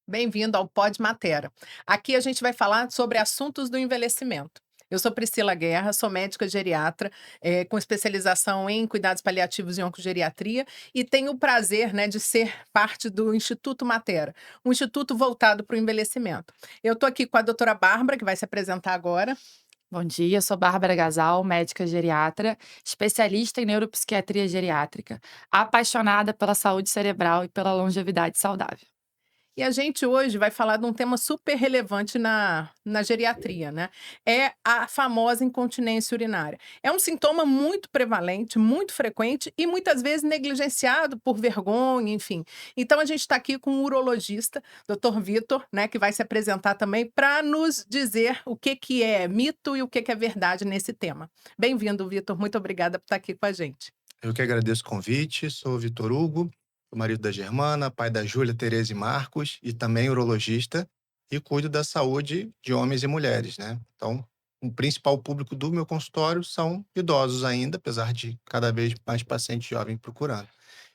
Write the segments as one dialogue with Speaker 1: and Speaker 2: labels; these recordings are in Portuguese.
Speaker 1: Bem-vindo ao Pod Matera. Aqui a gente vai falar sobre assuntos do envelhecimento. Eu sou Priscila Guerra, sou médica geriatra, com especialização em cuidados paliativos e oncogeriatria, e tenho o prazer, né, de ser parte do Instituto Matera, um instituto voltado para o envelhecimento. Eu estou aqui com a doutora Bárbara, que vai se apresentar agora.
Speaker 2: Bom dia, sou Bárbara Gasal, médica geriatra, especialista em neuropsiquiatria geriátrica, apaixonada pela saúde cerebral e pela longevidade saudável.
Speaker 1: E a gente hoje vai falar de um tema super relevante na geriatria, né? É a famosa incontinência urinária. É um sintoma muito prevalente, muito frequente e muitas vezes negligenciado por vergonha, enfim. Então a gente está aqui com um urologista, Dr. Vitor, né, que vai se apresentar também para nos dizer o que que é mito e o que que é verdade nesse tema. Bem-vindo, Vitor. Muito obrigada por estar aqui com a gente.
Speaker 3: Eu que agradeço o convite. Sou o Vitor Hugo, o marido da Germana, pai da Júlia, Tereza e Marcos, e também urologista, e cuido da saúde de homens e mulheres, né? Então, o principal público do meu consultório são idosos ainda, apesar de cada vez mais pacientes jovens procurando.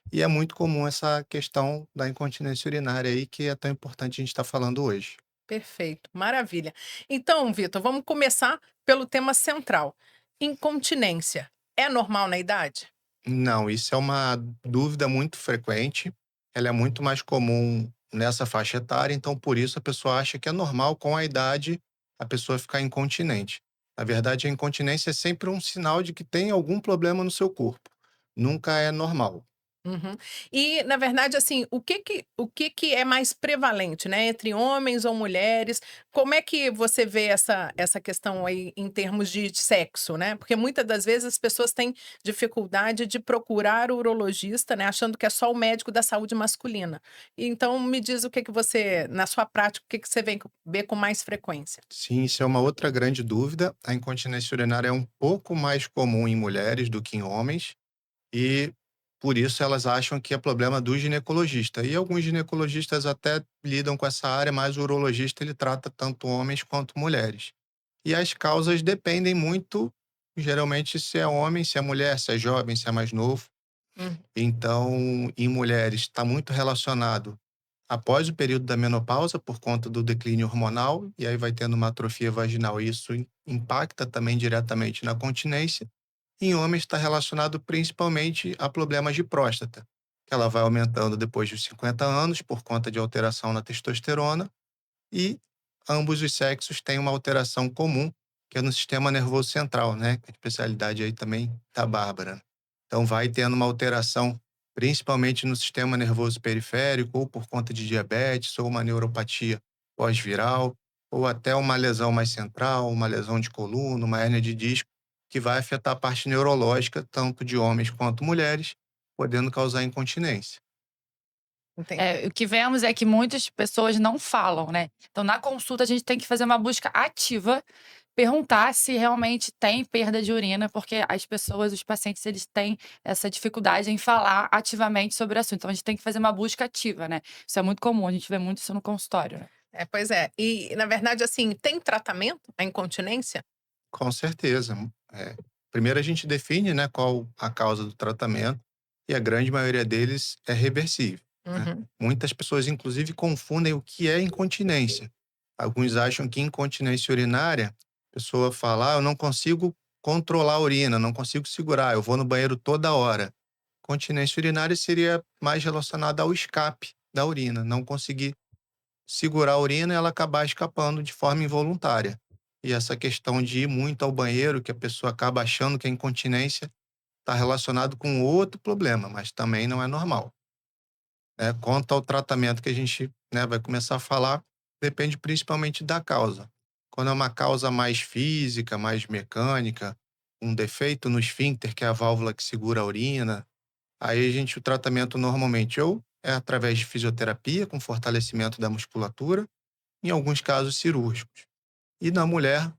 Speaker 3: E é muito comum essa questão da incontinência urinária aí, que é tão importante a gente estar falando hoje.
Speaker 1: Perfeito, maravilha. Então, Vitor, vamos começar pelo tema central. Incontinência é normal na idade?
Speaker 3: Não, isso é uma dúvida muito frequente. Ela é muito mais comum nessa faixa etária, então por isso a pessoa acha que é normal com a idade a pessoa ficar incontinente. Na verdade, a incontinência é sempre um sinal de que tem algum problema no seu corpo. Nunca é normal.
Speaker 1: Uhum. E, na verdade, assim, o que que é mais prevalente, né, entre homens ou mulheres? Como é que você vê essa questão aí em termos de sexo, né? Porque muitas das vezes as pessoas têm dificuldade de procurar o urologista, né, achando que é só o médico da saúde masculina. Então, me diz o que que você, na sua prática, o que que você vê com mais frequência?
Speaker 3: Sim, isso é uma outra grande dúvida. A incontinência urinária é um pouco mais comum em mulheres do que em homens. E por isso elas acham que é problema do ginecologista. E alguns ginecologistas até lidam com essa área, mas o urologista ele trata tanto homens quanto mulheres. E as causas dependem muito, geralmente, se é homem, se é mulher, se é jovem, se é mais novo.
Speaker 1: Hum.
Speaker 3: Então, em mulheres, está muito relacionado após o período da menopausa, por conta do declínio hormonal, e aí vai tendo uma atrofia vaginal, e isso impacta também diretamente na continência. Em homens está relacionado principalmente a problemas de próstata, que ela vai aumentando depois dos 50 anos por conta de alteração na testosterona e ambos os sexos têm uma alteração comum, que é no sistema nervoso central, né? Que é a especialidade aí também da Bárbara. Então vai tendo uma alteração principalmente no sistema nervoso periférico, ou por conta de diabetes, ou uma neuropatia pós-viral, ou até uma lesão mais central, uma lesão de coluna, uma hérnia de disco, que vai afetar a parte neurológica, tanto de homens quanto mulheres, podendo causar incontinência.
Speaker 1: Entendi.
Speaker 2: O que vemos é que muitas pessoas não falam, né? Então, na consulta, a gente tem que fazer uma busca ativa, perguntar se realmente tem perda de urina, porque as pessoas, os pacientes, eles têm essa dificuldade em falar ativamente sobre o assunto. Então, a gente tem que fazer uma busca ativa, né? Isso é muito comum, a gente vê muito isso no consultório, né?
Speaker 1: É, pois é. E, na verdade, assim, tem tratamento a incontinência?
Speaker 3: Com certeza. Primeiro a gente define, né, qual a causa do tratamento e a grande maioria deles é reversível, né.
Speaker 1: Uhum.
Speaker 3: Muitas pessoas, inclusive, confundem o que é incontinência. Alguns acham que incontinência urinária, a pessoa fala: "Ah, eu não consigo controlar a urina, não consigo segurar, eu vou no banheiro toda hora". Continência urinária seria mais relacionada ao escape da urina, não conseguir segurar a urina e ela acabar escapando de forma involuntária. E essa questão de ir muito ao banheiro, que a pessoa acaba achando que é incontinência, está relacionado com outro problema, mas também não é normal, né? Quanto ao tratamento que a gente, né, vai começar a falar, depende principalmente da causa. Quando é uma causa mais física, mais mecânica, um defeito no esfíncter, que é a válvula que segura a urina, aí o tratamento normalmente ou é através de fisioterapia, com fortalecimento da musculatura, em alguns casos cirúrgicos. E na mulher,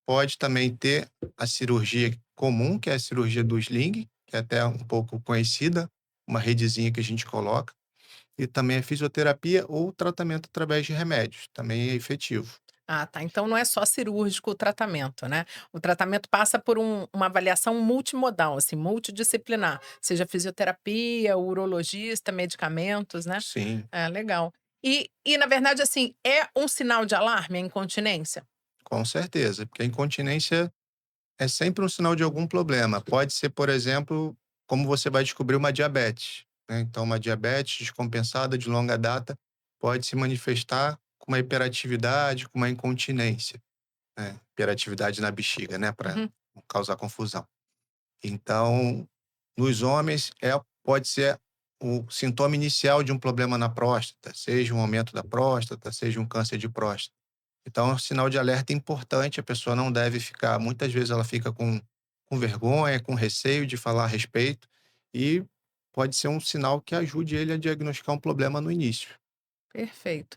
Speaker 3: pode também ter a cirurgia comum, que é a cirurgia do sling, que é até um pouco conhecida, uma redezinha que a gente coloca, e também a fisioterapia ou tratamento através de remédios, também é efetivo.
Speaker 1: Ah, tá. Então não é só cirúrgico o tratamento, né? O tratamento passa por uma avaliação multimodal, assim, multidisciplinar, seja fisioterapia, urologista, medicamentos, né?
Speaker 3: Sim.
Speaker 1: É, legal. E na verdade, assim, é um sinal de alarme a incontinência?
Speaker 3: Com certeza, porque a incontinência é sempre um sinal de algum problema. Pode ser, por exemplo, como você vai descobrir uma diabetes, né? Então, uma diabetes descompensada de longa data pode se manifestar com uma hiperatividade, com uma incontinência, né? Hiperatividade na bexiga, né? Para
Speaker 1: Uhum.
Speaker 3: não causar confusão. Então, nos homens, pode ser o sintoma inicial de um problema na próstata, seja um aumento da próstata, seja um câncer de próstata. Então, é um sinal de alerta importante, a pessoa não deve ficar, muitas vezes ela fica com vergonha, com receio de falar a respeito, e pode ser um sinal que ajude ele a diagnosticar um problema no início.
Speaker 1: Perfeito.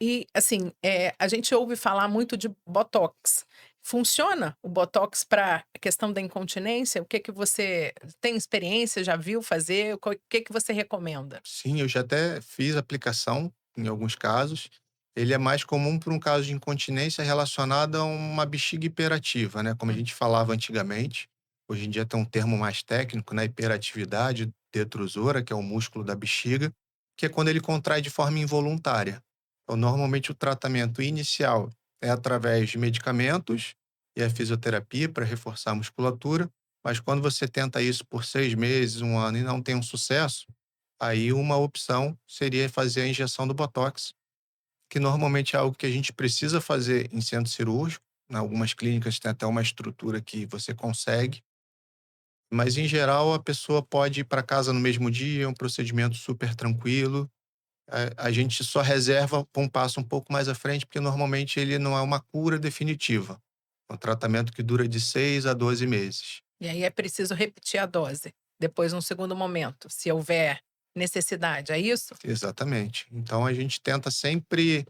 Speaker 1: E assim, a gente ouve falar muito de botox. Funciona o botox para a questão da incontinência? O que que você tem experiência, já viu fazer? O que que você recomenda?
Speaker 3: Sim, eu já até fiz aplicação em alguns casos. Ele é mais comum para um caso de incontinência relacionada a uma bexiga hiperativa, né? Como a
Speaker 1: Hum.
Speaker 3: gente falava antigamente. Hoje em dia tem um termo mais técnico, né? Hiperatividade detrusora, que é o músculo da bexiga, que é quando ele contrai de forma involuntária. Então, normalmente o tratamento inicial é através de medicamentos e a fisioterapia para reforçar a musculatura, mas quando você tenta isso por 6 meses, um ano e não tem um sucesso, aí uma opção seria fazer a injeção do botox, que normalmente é algo que a gente precisa fazer em centro cirúrgico. Em algumas clínicas tem até uma estrutura que você consegue, mas em geral a pessoa pode ir para casa no mesmo dia, é um procedimento super tranquilo. A gente só reserva para um passo um pouco mais à frente, porque normalmente ele não é uma cura definitiva. É um tratamento que dura de 6 a 12 meses.
Speaker 1: E aí é preciso repetir a dose, depois num segundo momento, se houver necessidade, é isso?
Speaker 3: Exatamente. Então a gente tenta sempre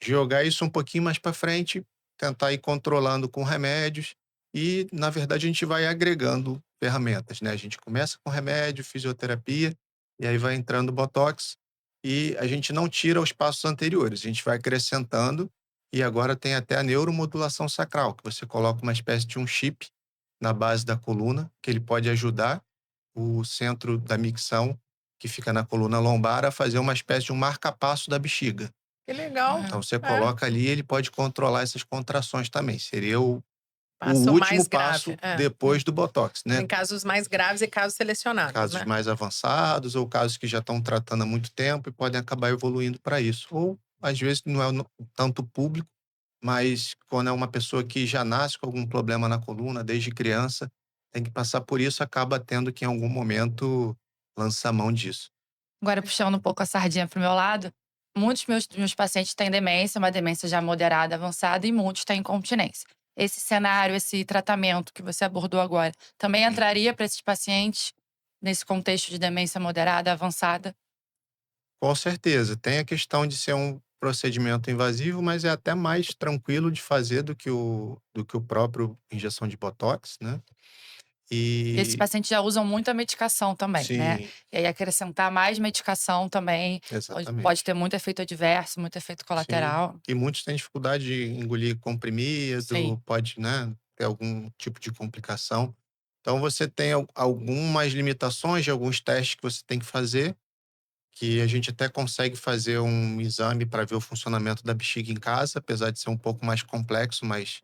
Speaker 3: jogar isso um pouquinho mais para frente, tentar ir controlando com remédios e, na verdade, a gente vai agregando ferramentas, né? A gente começa com remédio, fisioterapia, e aí vai entrando botox, e a gente não tira os passos anteriores, a gente vai acrescentando, e agora tem até a neuromodulação sacral, que você coloca uma espécie de um chip na base da coluna, que ele pode ajudar o centro da micção, que fica na coluna lombar, a fazer uma espécie de um marca-passo da bexiga.
Speaker 1: Que legal.
Speaker 3: Então você
Speaker 1: É,
Speaker 3: coloca ali, ele pode controlar essas contrações também. Seria o
Speaker 1: passou
Speaker 3: último
Speaker 1: mais grave.
Speaker 3: passo depois do botox, né?
Speaker 1: Em casos mais graves e casos selecionados,
Speaker 3: Casos
Speaker 1: né?
Speaker 3: mais avançados ou casos que já estão tratando há muito tempo e podem acabar evoluindo para isso. Ou, às vezes, não é tanto público, mas quando é uma pessoa que já nasce com algum problema na coluna desde criança, tem que passar por isso, acaba tendo que, em algum momento, lançar mão disso.
Speaker 2: Agora puxando um pouco a sardinha para o meu lado, muitos meus pacientes têm demência, uma demência já moderada, avançada, e muitos têm incontinência. Esse cenário, esse tratamento que você abordou agora, também entraria para esses pacientes nesse contexto de demência moderada, avançada?
Speaker 3: Com certeza. Tem a questão de ser um procedimento invasivo, mas é até mais tranquilo de fazer do que o próprio injeção de botox, né.
Speaker 2: Esses
Speaker 3: E
Speaker 2: pacientes já usam muita medicação também, né.
Speaker 3: sim,
Speaker 2: E aí acrescentar mais medicação também pode
Speaker 3: exatamente.
Speaker 2: ter muito efeito adverso, muito efeito
Speaker 3: Sim.
Speaker 2: colateral.
Speaker 3: E muitos têm dificuldade de engolir
Speaker 2: Sim.
Speaker 3: comprimido, pode, né, ter algum tipo de complicação. Então você tem algumas limitações de alguns testes que você tem que fazer, que a gente até consegue fazer um exame para ver o funcionamento da bexiga em casa, apesar de ser um pouco mais complexo, mas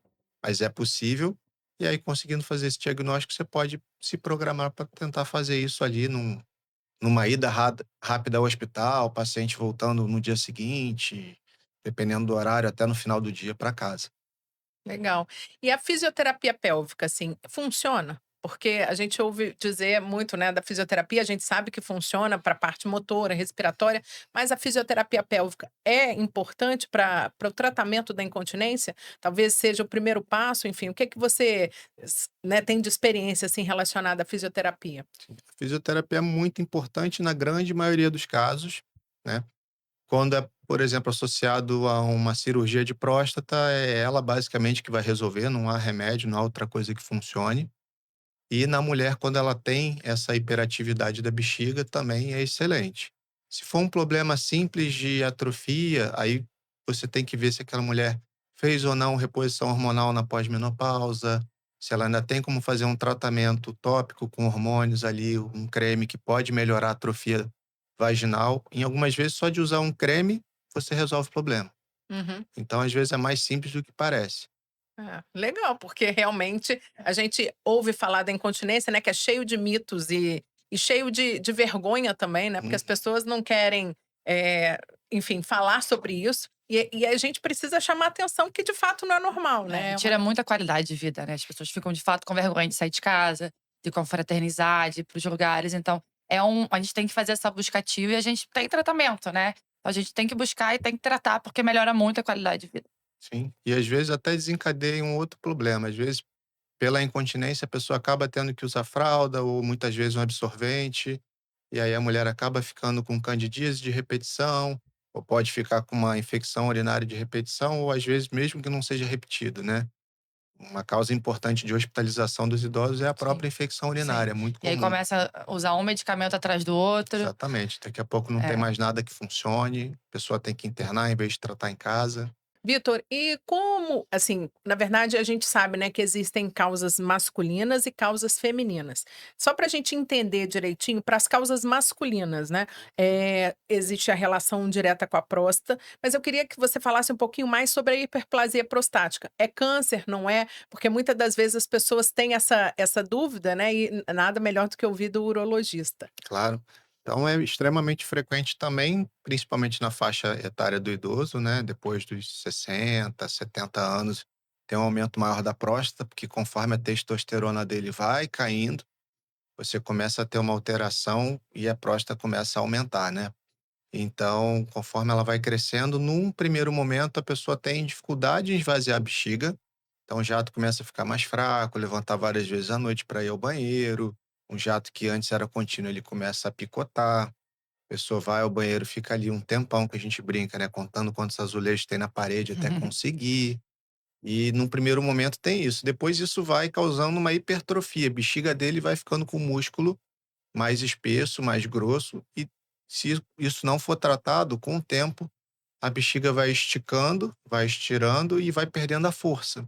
Speaker 3: é possível. E aí, conseguindo fazer esse diagnóstico, você pode se programar para tentar fazer isso ali numa ida rápida ao hospital, o paciente voltando no dia seguinte, dependendo do horário, até no final do dia para casa.
Speaker 1: Legal. E a fisioterapia pélvica, assim, funciona? Porque a gente ouve dizer muito, né, da fisioterapia, a gente sabe que funciona para a parte motora, respiratória, mas a fisioterapia pélvica é importante para o tratamento da incontinência? Talvez seja o primeiro passo, enfim, o que que você, né, tem de experiência assim relacionada à fisioterapia?
Speaker 3: A fisioterapia é muito importante na grande maioria dos casos, né? Quando é, por exemplo, associado a uma cirurgia de próstata, é ela basicamente que vai resolver, não há remédio, não há outra coisa que funcione. E na mulher, quando ela tem essa hiperatividade da bexiga, também é excelente. Se for um problema simples de atrofia, aí você tem que ver se aquela mulher fez ou não reposição hormonal na pós-menopausa, se ela ainda tem como fazer um tratamento tópico com hormônios ali, um creme que pode melhorar a atrofia vaginal. Em algumas vezes, só de usar um creme, você resolve o problema.
Speaker 1: Uhum.
Speaker 3: Então, às vezes, é mais simples do que parece.
Speaker 1: É, legal, porque realmente a gente ouve falar da incontinência, né, que é cheio de mitos e cheio de vergonha também, né, porque
Speaker 3: Uhum.
Speaker 1: as pessoas não querem, eh, enfim, falar sobre isso, e a gente precisa chamar atenção que de fato não é normal,
Speaker 2: É,
Speaker 1: né,
Speaker 2: e
Speaker 1: é uma
Speaker 2: tira muita qualidade de vida, né, as pessoas ficam de fato com vergonha de sair de casa, de confraternizar, de ir para os lugares, então a gente tem que fazer essa busca ativa e a gente tem tratamento, né, então a gente tem que buscar e tem que tratar, porque melhora muito a qualidade de vida.
Speaker 3: Sim. E, às vezes, até desencadeia um outro problema. Às vezes, pela incontinência, a pessoa acaba tendo que usar fralda ou, muitas vezes, um absorvente. E aí a mulher acaba ficando com candidíase de repetição, ou pode ficar com uma infecção urinária de repetição, ou às vezes mesmo que não seja repetido, né. Uma causa importante de hospitalização dos idosos é a
Speaker 2: Sim,
Speaker 3: própria infecção
Speaker 2: sim.
Speaker 3: urinária, é muito
Speaker 2: E aí
Speaker 3: comum.
Speaker 2: começa a usar um medicamento atrás do outro.
Speaker 3: Exatamente, daqui a pouco não tem
Speaker 2: É.
Speaker 3: mais nada que funcione, a pessoa tem que internar em vez de tratar em casa.
Speaker 1: Vitor, e como, assim, na verdade a gente sabe, né, que existem causas masculinas e causas femininas. Só para a gente entender direitinho, para as causas masculinas, né, existe a relação direta com a próstata, mas eu queria que você falasse um pouquinho mais sobre a hiperplasia prostática. É câncer, não é? Porque muitas das vezes as pessoas têm essa dúvida, né, e nada melhor do que ouvir do urologista.
Speaker 3: Claro. Então é extremamente frequente também, principalmente na faixa etária do idoso, né, depois dos 60, 70 anos, tem um aumento maior da próstata, porque conforme a testosterona dele vai caindo, você começa a ter uma alteração e a próstata começa a aumentar, né. Então, conforme ela vai crescendo, num primeiro momento a pessoa tem dificuldade em esvaziar a bexiga, então o jato começa a ficar mais fraco, levantar várias vezes à noite para ir ao banheiro, um jato que antes era contínuo, ele começa a picotar, a pessoa vai ao banheiro, fica ali um tempão, que a gente brinca, né, contando quantos azulejos tem na parede até conseguir. E num primeiro momento tem isso, depois isso vai causando uma hipertrofia, a bexiga dele vai ficando com músculo mais espesso, mais grosso, e se isso não for tratado, com o tempo, a bexiga vai esticando, vai estirando e vai perdendo a força.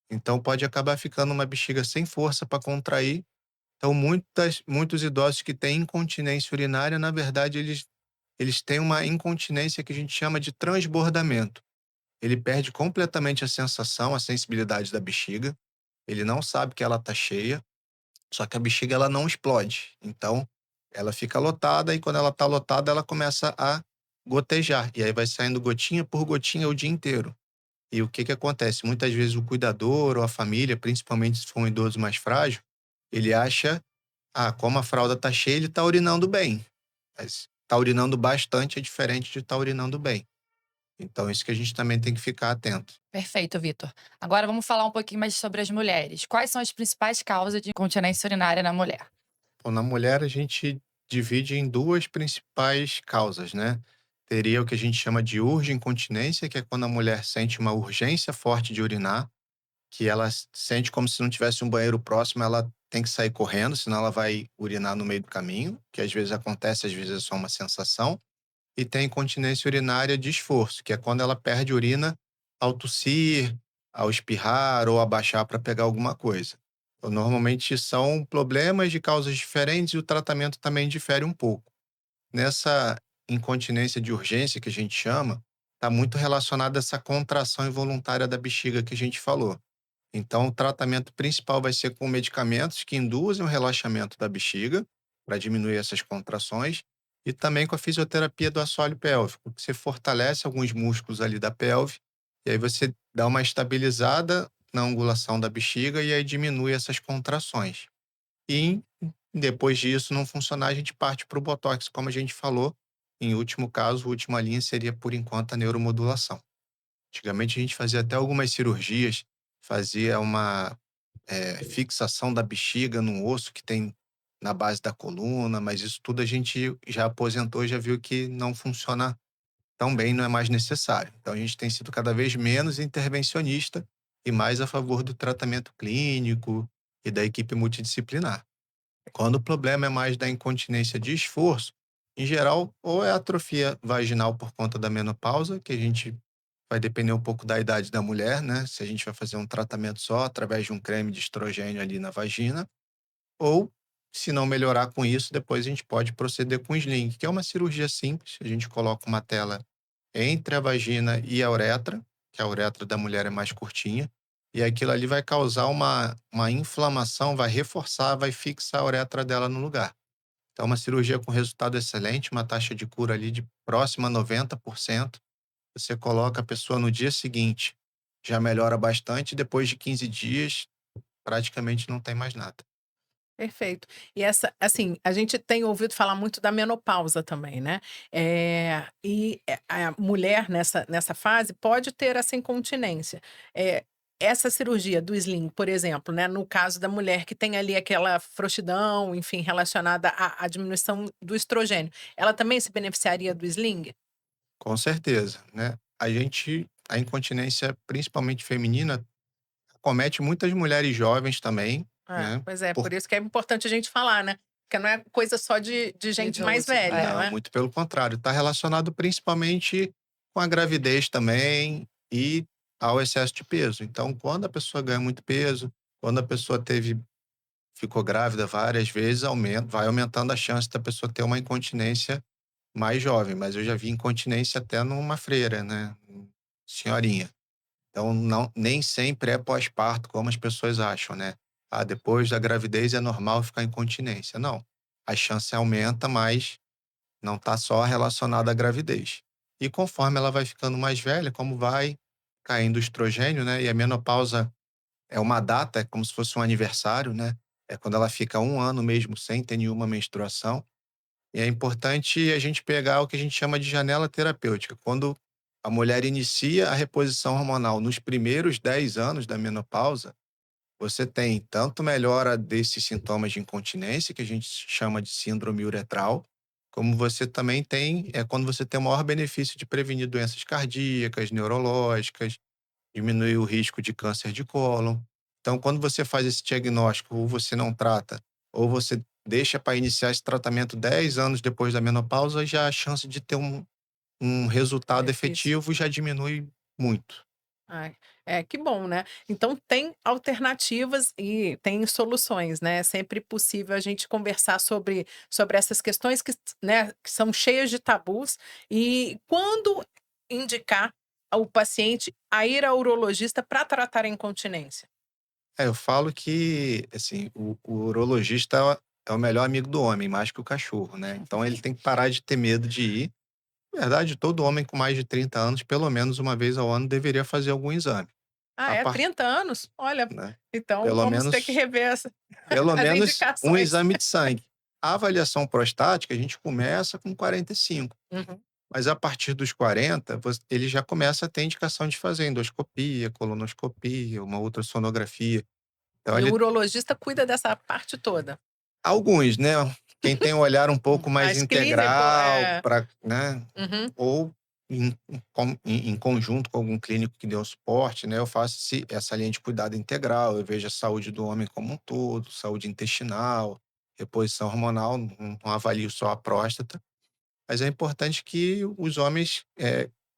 Speaker 3: Então pode acabar ficando uma bexiga sem força para contrair. Então muitos idosos que têm incontinência urinária, na verdade, eles têm uma incontinência que a gente chama de transbordamento. Ele perde completamente a sensação, a sensibilidade da bexiga, ele não sabe que ela está cheia, só que a bexiga ela não explode. Então, ela fica lotada e quando ela está lotada, ela começa a gotejar. E aí vai saindo gotinha por gotinha o dia inteiro. E o que que acontece? Muitas vezes o cuidador ou a família, principalmente se for um idoso mais frágil, ele acha, como a fralda está cheia, ele está urinando bem. Mas tá urinando bastante é diferente de estar urinando bem. Então, isso que a gente também tem que ficar atento.
Speaker 2: Perfeito, Vitor. Agora vamos falar um pouquinho mais sobre as mulheres. Quais são as principais causas de incontinência urinária na mulher?
Speaker 3: Bom, na mulher, a gente divide em duas principais causas, né? Teria o que a gente chama de urge-incontinência, que é quando a mulher sente uma urgência forte de urinar, que ela sente como se não tivesse um banheiro próximo, ela tem que sair correndo, senão ela vai urinar no meio do caminho, que às vezes acontece, às vezes é só uma sensação. E tem incontinência urinária de esforço, que é quando ela perde urina ao tossir, ao espirrar ou abaixar para pegar alguma coisa. Então, normalmente são problemas de causas diferentes e o tratamento também difere um pouco. Nessa incontinência de urgência que a gente chama, está muito relacionada a essa contração involuntária da bexiga que a gente falou. Então, o tratamento principal vai ser com medicamentos que induzem o relaxamento da bexiga, para diminuir essas contrações, e também com a fisioterapia do assoalho pélvico, que você fortalece alguns músculos ali da pelve, e aí você dá uma estabilizada na angulação da bexiga e aí diminui essas contrações. E depois disso não funcionar, a gente parte para o botox, como a gente falou. Em último caso, a última linha seria, por enquanto, a neuromodulação. Antigamente a gente fazia até algumas cirurgias, fazia uma fixação da bexiga num osso que tem na base da coluna, mas isso tudo a gente já aposentou, já viu que não funciona tão bem, não é mais necessário. Então a gente tem sido cada vez menos intervencionista e mais a favor do tratamento clínico e da equipe multidisciplinar. Quando o problema é mais da incontinência de esforço, em geral, ou é atrofia vaginal por conta da menopausa, que a gente vai depender um pouco da idade da mulher, né? Se a gente vai fazer um tratamento só através de um creme de estrogênio ali na vagina, ou Se não melhorar com isso, depois a gente pode proceder com sling, que é uma cirurgia simples. A gente coloca uma tela entre a vagina e a uretra, que a uretra da mulher é mais curtinha, e aquilo ali vai causar uma inflamação, vai reforçar, vai fixar a uretra dela no lugar. Então, uma cirurgia com resultado excelente, uma taxa de cura ali de próxima a 90%. Você coloca a pessoa no dia seguinte, já melhora bastante, depois de 15 dias, praticamente não tem mais nada.
Speaker 1: Perfeito. E essa assim, a gente tem ouvido falar muito da menopausa também, né. A mulher nessa fase pode ter essa incontinência. Essa cirurgia do sling, por exemplo, né, no caso da mulher que tem ali aquela frouxidão, enfim, relacionada à diminuição do estrogênio, ela também se beneficiaria do sling?
Speaker 3: Com certeza, né. A incontinência, principalmente feminina, comete muitas mulheres jovens também,
Speaker 1: É,
Speaker 3: né,
Speaker 1: pois é,
Speaker 3: por
Speaker 1: por isso que é importante a gente falar, né, porque não é coisa só de gente mais
Speaker 2: Idoso,
Speaker 1: velha, não
Speaker 2: é.
Speaker 3: não,
Speaker 1: é?
Speaker 3: muito pelo contrário, está relacionado principalmente com a gravidez também e ao excesso de peso. Então, quando a pessoa ganha muito peso, quando a pessoa ficou grávida várias vezes, vai aumentando a chance da pessoa ter uma incontinência mais jovem, mas eu já vi incontinência até numa freira, né, senhorinha. Então não, nem sempre é pós-parto como as pessoas acham, né. Ah, depois da gravidez é normal ficar incontinência. Não, a chance aumenta, mas não está só relacionada à gravidez. E conforme ela vai ficando mais velha, como vai caindo o estrogênio, né, e a menopausa é uma data, é como se fosse um aniversário, né, é quando ela fica 1 ano mesmo sem ter nenhuma menstruação. E é importante a gente pegar o que a gente chama de janela terapêutica. Quando a mulher inicia a reposição hormonal nos primeiros 10 anos da menopausa, você tem tanto melhora desses sintomas de incontinência, que a gente chama de síndrome uretral, como você também tem, quando você tem o maior benefício de prevenir doenças cardíacas, neurológicas, diminuir o risco de câncer de cólon. Então, quando você faz esse diagnóstico, ou você não trata, ou você deixa para iniciar esse tratamento 10 anos depois da menopausa, já a chance de ter um resultado
Speaker 1: Benefício.
Speaker 3: efetivo já diminui muito.
Speaker 1: Ai, que bom, né. Então tem alternativas e tem soluções, né, é sempre possível a gente conversar sobre essas questões né, que são cheias de tabus, e quando indicar ao paciente a ir ao urologista para tratar a incontinência.
Speaker 3: Eu falo que, assim, o urologista é o melhor amigo do homem, mais que o cachorro, né. Então ele tem que parar de ter medo de ir. Na verdade, todo homem com mais de 30 anos, pelo menos uma vez ao ano, deveria fazer algum exame.
Speaker 1: Ah,
Speaker 3: A
Speaker 1: é
Speaker 3: par
Speaker 1: 30 anos? Olha,
Speaker 3: né,
Speaker 1: então
Speaker 3: pelo
Speaker 1: vamos ter que
Speaker 3: menos
Speaker 1: rever
Speaker 3: pelo
Speaker 1: as
Speaker 3: menos um
Speaker 1: indicações.
Speaker 3: exame de sangue. A avaliação prostática, a gente começa com 45,
Speaker 1: Uhum.
Speaker 3: mas a partir dos 40, ele já começa a ter indicação de fazer endoscopia, colonoscopia, uma ultrassonografia. Então
Speaker 1: E o
Speaker 3: ele
Speaker 1: urologista cuida dessa parte toda.
Speaker 3: alguns, né, quem tem um olhar um pouco mais
Speaker 1: Mais clínico,
Speaker 3: integral para, né,
Speaker 1: uhum.
Speaker 3: ou em conjunto com algum clínico que dê o suporte, né, eu faço essa linha de cuidado integral, eu vejo a saúde do homem como um todo, saúde intestinal, reposição hormonal, não avalio só a próstata, mas é importante que os homens,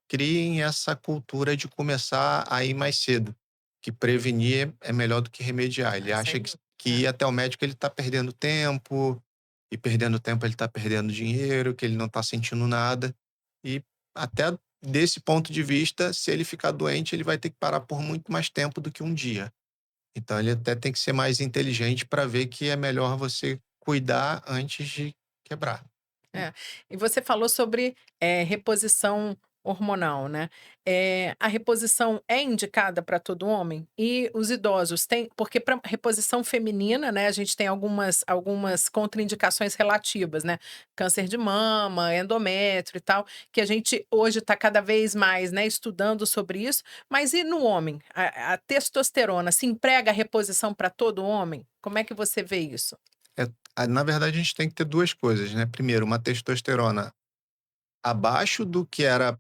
Speaker 3: criem essa cultura de começar a ir mais cedo, que prevenir é melhor do que remediar. Ele
Speaker 1: Sem
Speaker 3: acha que
Speaker 1: dúvida.
Speaker 3: ir até o médico ele está perdendo tempo, e perdendo tempo ele está perdendo dinheiro, que ele não está sentindo nada. E até desse ponto de vista, se ele ficar doente, ele vai ter que parar por muito mais tempo do que um dia. Então ele até tem que ser mais inteligente para ver que é melhor você cuidar antes de quebrar.
Speaker 1: É. E você falou sobre, reposição hormonal, né. A reposição é indicada para todo homem? E os idosos têm porque para reposição feminina, né, a gente tem algumas contraindicações relativas, né, câncer de mama, endométrio e tal, que a gente hoje está cada vez mais, né, estudando sobre isso, mas e no homem? A testosterona se emprega a reposição para todo homem? Como é que você vê isso?
Speaker 3: Na verdade, a gente tem que ter 2 coisas, né. Primeiro, uma testosterona abaixo do que era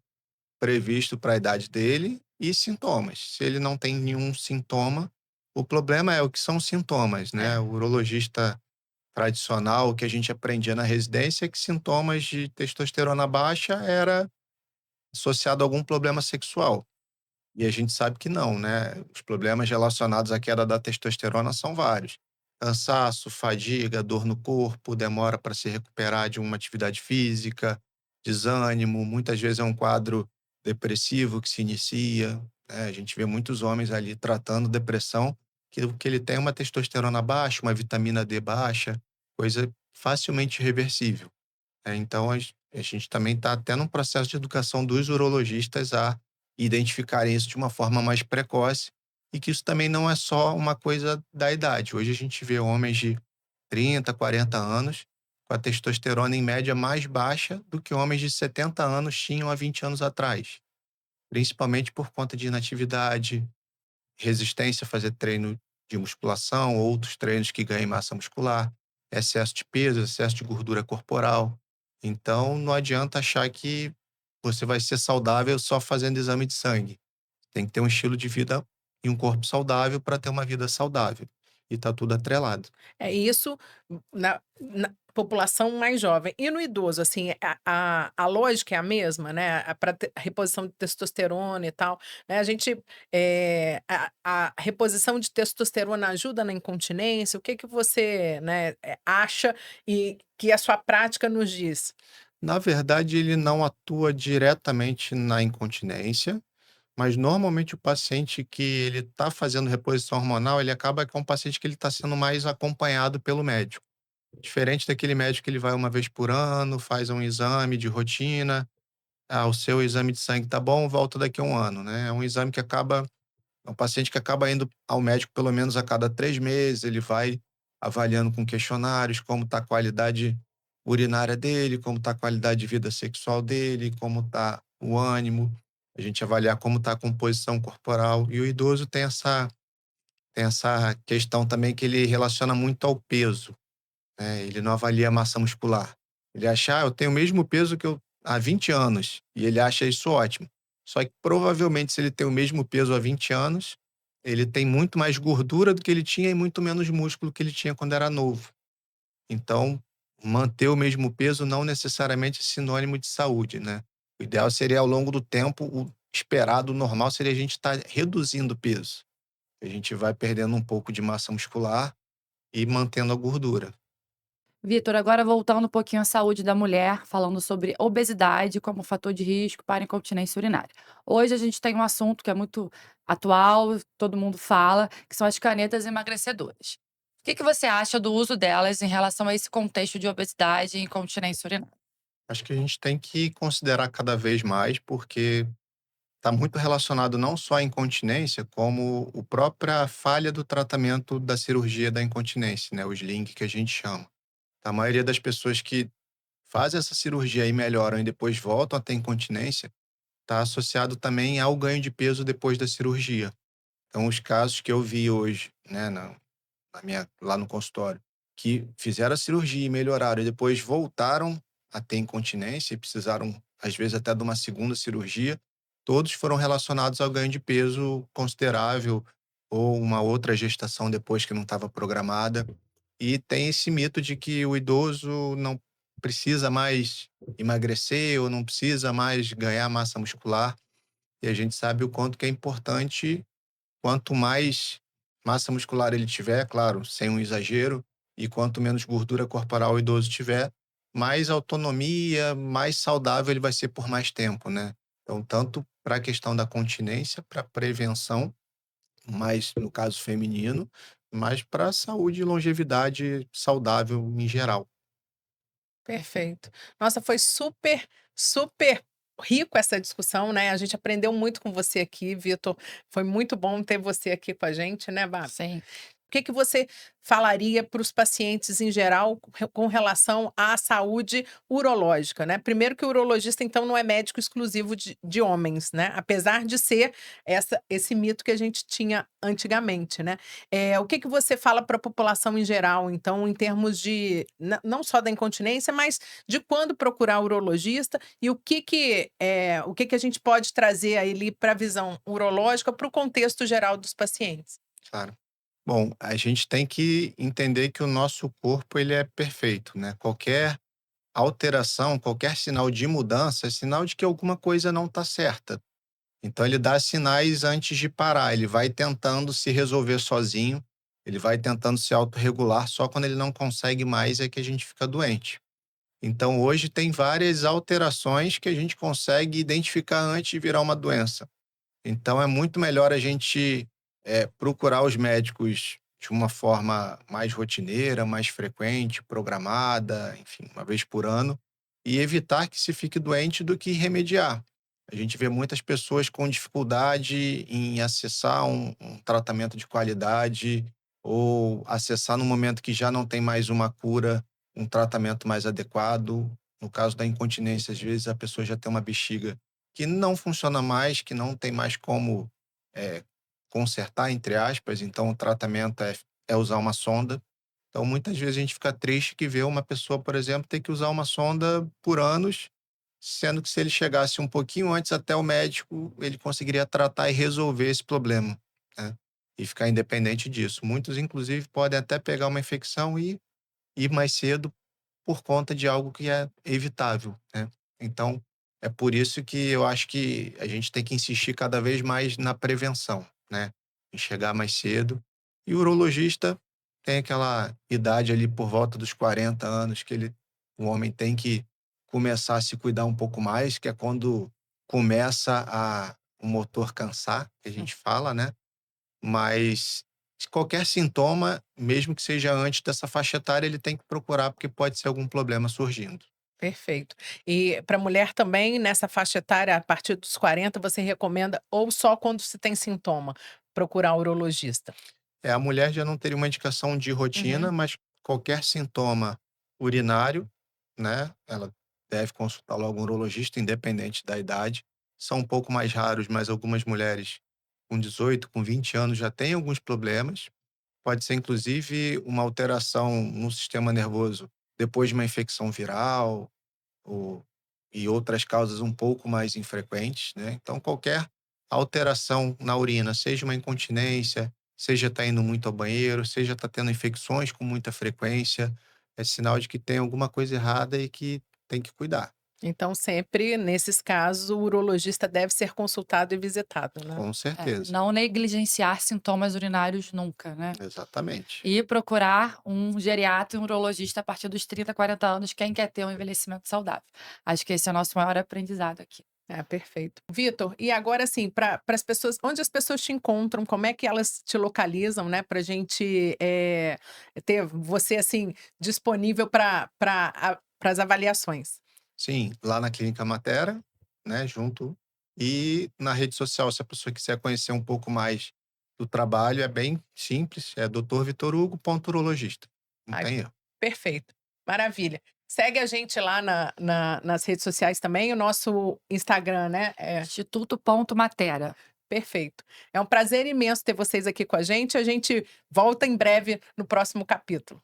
Speaker 3: previsto para a idade dele e sintomas. Se ele não tem nenhum sintoma, o problema é o que são sintomas, né.
Speaker 1: É.
Speaker 3: O urologista tradicional, o que a gente aprendia na residência, é que sintomas de testosterona baixa era associado a algum problema sexual. E a gente sabe que não, né. Os problemas relacionados à queda da testosterona são vários. cansaço, fadiga, dor no corpo, demora para se recuperar de uma atividade física, desânimo, muitas vezes é um quadro depressivo que se inicia, né? A gente vê muitos homens ali tratando depressão, que o que ele tem é uma testosterona baixa, uma vitamina D baixa, coisa facilmente reversível. Então a gente também está até num processo de educação dos urologistas a identificarem isso de uma forma mais precoce e que isso também não é só uma coisa da idade. Hoje a gente vê homens de 30, 40 anos com a testosterona em média mais baixa do que homens de 70 anos tinham há 20 anos atrás, principalmente por conta de inatividade, resistência a fazer treino de musculação, outros treinos que ganhem massa muscular, excesso de peso, excesso de gordura corporal. Então, não adianta achar que você vai ser saudável só fazendo exame de sangue. Tem que ter um estilo de vida e um corpo saudável para ter uma vida saudável. E tá tudo atrelado.
Speaker 1: É isso na população mais jovem. E no idoso, assim, a lógica é a mesma, né, para reposição de testosterona e tal, né, a gente, a reposição de testosterona ajuda na incontinência? O que que você, né, acha e que a sua prática nos diz?
Speaker 3: Na verdade, ele não atua diretamente na incontinência, mas normalmente o paciente que ele está fazendo reposição hormonal, ele acaba que é um paciente que ele está sendo mais acompanhado pelo médico. Diferente daquele médico que ele vai uma vez por ano, faz um exame de rotina, o seu exame de sangue tá bom, volta daqui a um ano, né? É um exame que acaba, é um paciente que acaba indo ao médico pelo menos a cada 3 meses, ele vai avaliando com questionários como está a qualidade urinária dele, como está a qualidade de vida sexual dele, como está o ânimo, a gente avaliar como está a composição corporal. E o idoso tem essa questão também que ele relaciona muito ao peso. Ele não avalia a massa muscular. Ele acha: eu tenho o mesmo peso que eu há 20 anos", e ele acha isso ótimo. Só que provavelmente se ele tem o mesmo peso há 20 anos, ele tem muito mais gordura do que ele tinha e muito menos músculo que ele tinha quando era novo. Então, manter o mesmo peso não necessariamente é sinônimo de saúde, né. O ideal seria ao longo do tempo, o esperado, o normal seria a gente estar reduzindo o peso. A gente vai perdendo um pouco de massa muscular e mantendo a gordura.
Speaker 2: Vitor, agora voltando um pouquinho à saúde da mulher, falando sobre obesidade como fator de risco para incontinência urinária. Hoje a gente tem um assunto que é muito atual, todo mundo fala, que são as canetas emagrecedoras. O que você acha do uso delas em relação a esse contexto de obesidade e incontinência urinária?
Speaker 3: Acho que a gente tem que considerar cada vez mais, porque está muito relacionado não só à incontinência, como a própria falha do tratamento da cirurgia da incontinência, né? O sling que a gente chama. A maioria das pessoas que fazem essa cirurgia e melhoram e depois voltam a ter incontinência, está associado também ao ganho de peso depois da cirurgia. Então, os casos que eu vi hoje, né, lá no consultório, que fizeram a cirurgia e melhoraram e depois voltaram a ter incontinência e precisaram, às vezes, até de uma segunda cirurgia, todos foram relacionados ao ganho de peso considerável ou uma outra gestação depois que não estava programada. E tem esse mito de que o idoso não precisa mais emagrecer ou não precisa mais ganhar massa muscular. E a gente sabe o quanto que é importante. Quanto mais massa muscular ele tiver, claro, sem um exagero, e quanto menos gordura corporal o idoso tiver, mais autonomia, mais saudável ele vai ser por mais tempo, né? Então, tanto para a questão da continência, para prevenção, mais no caso feminino, mas para a saúde e longevidade saudável em geral.
Speaker 1: Perfeito. Nossa, foi super, super rico essa discussão, né, a gente aprendeu muito com você aqui, Vitor. Foi muito bom ter você aqui com a gente, né, Bárbara?
Speaker 2: Sim.
Speaker 1: O que que você falaria para os pacientes em geral com relação à saúde urológica, né? Primeiro que o urologista, então, não é médico exclusivo de homens, né? Apesar de ser esse mito que a gente tinha antigamente, né? O que que você fala para a população em geral, então, em termos de não só da incontinência, mas de quando procurar o urologista e o que que a gente pode trazer aí para a visão urológica para o contexto geral dos pacientes?
Speaker 3: Claro. Bom, a gente tem que entender que o nosso corpo ele é perfeito, né? Qualquer alteração, qualquer sinal de mudança é sinal de que alguma coisa não está certa. Então ele dá sinais antes de parar, ele vai tentando se resolver sozinho Ele vai tentando se autorregular, só quando ele não consegue mais é que a gente fica doente. Então, hoje tem várias alterações que a gente consegue identificar antes de virar uma doença. Então, é muito melhor a gente procurar os médicos de uma forma mais rotineira, mais frequente, programada, enfim, uma vez por ano, e evitar que se fique doente do que remediar. A gente vê muitas pessoas com dificuldade em acessar um tratamento de qualidade ou acessar no momento que já não tem mais uma cura, um tratamento mais adequado. No caso da incontinência, às vezes a pessoa já tem uma bexiga que não funciona mais, que não tem mais como eh, consertar, entre aspas, então o tratamento é usar uma sonda. Então, muitas vezes a gente fica triste que vê uma pessoa, por exemplo, ter que usar uma sonda por anos, sendo que se ele chegasse um pouquinho antes até o médico, ele conseguiria tratar e resolver esse problema, né? E ficar independente disso. Muitos, inclusive, podem até pegar uma infecção e ir mais cedo por conta de algo que é evitável, né? Então, é por isso que eu acho que a gente tem que insistir cada vez mais na prevenção, né? Em chegar mais cedo. E o urologista tem aquela idade ali por volta dos 40 anos que o homem tem que começar a se cuidar um pouco mais, que é quando começa o motor cansar, que a gente fala, né? Mas qualquer sintoma, mesmo que seja antes dessa faixa etária, ele tem que procurar, porque pode ser algum problema surgindo.
Speaker 1: Perfeito. E para mulher também, nessa faixa etária, a partir dos 40, você recomenda ou só quando se tem sintoma, procurar um urologista?
Speaker 3: A mulher já não teria uma indicação de rotina,
Speaker 1: Uhum.
Speaker 3: mas qualquer sintoma urinário, né, ela deve consultar logo um urologista, independente da idade. São um pouco mais raros, mas algumas mulheres com 18, com 20 anos já têm alguns problemas. Pode ser, inclusive, uma alteração no sistema nervoso depois de uma infecção viral ou, e outras causas um pouco mais infrequentes, né? Então, qualquer alteração na urina, seja uma incontinência, seja está indo muito ao banheiro, seja está tendo infecções com muita frequência, é sinal de que tem alguma coisa errada e que tem que cuidar.
Speaker 1: Então, sempre, nesses casos, o urologista deve ser consultado e visitado, né?
Speaker 3: Com
Speaker 2: É,
Speaker 3: certeza.
Speaker 2: não negligenciar sintomas urinários nunca, né?
Speaker 3: Exatamente.
Speaker 2: E procurar um geriatra e um urologista a partir dos 30, 40 anos, quem quer ter um envelhecimento saudável. Acho que esse é o nosso maior aprendizado aqui.
Speaker 1: É, perfeito. Vitor, e agora assim, para as pessoas, onde as pessoas te encontram, como é que elas te localizam, né, pra gente ter você assim disponível para as avaliações?
Speaker 3: Sim, lá na Clínica Matera, né, junto. E na rede social, se a pessoa quiser conhecer um pouco mais do trabalho, é bem simples, é doutor.vitorhugo.urologista. Não
Speaker 1: Ai,
Speaker 3: tem erro.
Speaker 1: perfeito. Maravilha. Segue a gente lá nas redes sociais também, o nosso Instagram, né? É
Speaker 2: Instituto.matera.
Speaker 1: perfeito. É um prazer imenso ter vocês aqui com a gente. A gente volta em breve no próximo capítulo.